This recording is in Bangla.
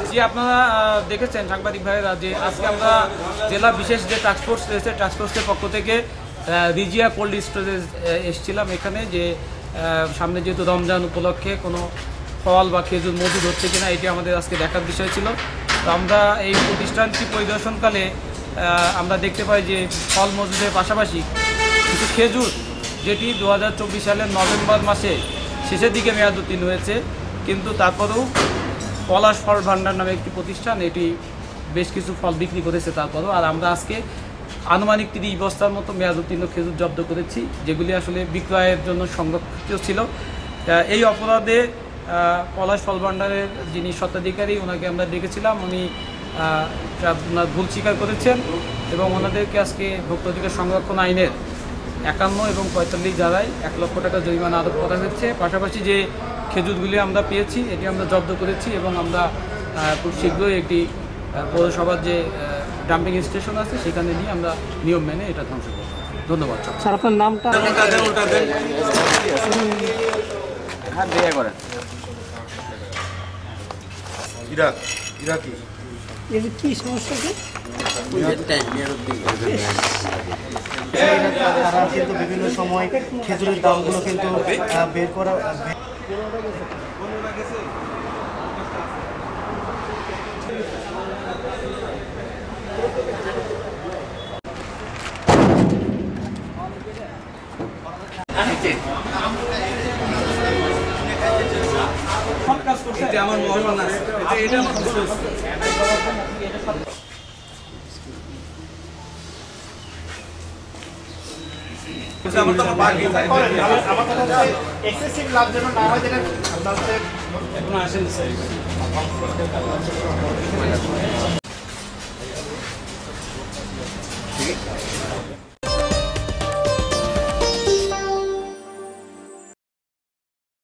জি, আপনারা দেখেছেন সাংবাদিক ভাইয়েরা যে আজকে আমরা জেলা বিশেষ যে টাস্কফোর্স রয়েছে টাস্কফোর্সের পক্ষ থেকে রিজিয়া কোল্ড স্টোরেজ এসেছিলাম এখানে যে সামনে যেহেতু রমজান উপলক্ষে কোনো ফল বা খেজুর মজুদ হচ্ছে কিনা এটি আমাদের আজকে দেখার বিষয় ছিল। তো আমরা এই প্রতিষ্ঠানটি পরিদর্শনকালে আমরা দেখতে পাই যে ফল মজুদের পাশাপাশি কিছু খেজুর যেটি 2024 সালের নভেম্বর মাসে শেষের দিকে মেয়াদ উত্তীর্ণ হয়েছে, কিন্তু তারপরেও পলাশ ফল ভাণ্ডার নামে একটি প্রতিষ্ঠান এটি বেশ কিছু ফল বিক্রি করেছে তারপরেও। আর আমরা আজকে আনুমানিক 30 বস্তার মতো মেয়াদ উত্তীর্ণ খেজুর জব্দ করেছি, যেগুলি আসলে বিক্রয়ের জন্য সংরক্ষিত ছিল। এই অপরাধে পলাশ ফল ভাণ্ডারের যিনি স্বত্বাধিকারী ওনাকে আমরা ডেকেছিলাম, উনি ওনার ভুল স্বীকার করেছেন এবং ওনাদেরকে আজকে ভোক্তা অধিকার সংরক্ষণ আইনের 51 এবং 45 ধারায় 1 লক্ষ টাকা জরিমানা আরোপ করা হয়েছে। পাশাপাশি যে খেজুরগুলি আমরা পেয়েছি এটি আমরা জব্দ করেছি এবং আমরা খুব শীঘ্রই একটি পৌরসভার যে ডাম্পিং স্টেশন আছে সেখানে নিয়ে আমরা নিয়ম মেনে এটা ধ্বংস করব। ধন্যবাদ স্যার। আপনার নামটা কি সমস্যা কি? তারা কিন্তু বিভিন্ন সময় খেজুরের দামগুলো কিন্তু বের করা আমার মহমান আছে এটা আমার এক্সেসিভ লাভ যেন না হয়, যেটা এখন আসেন স্যার।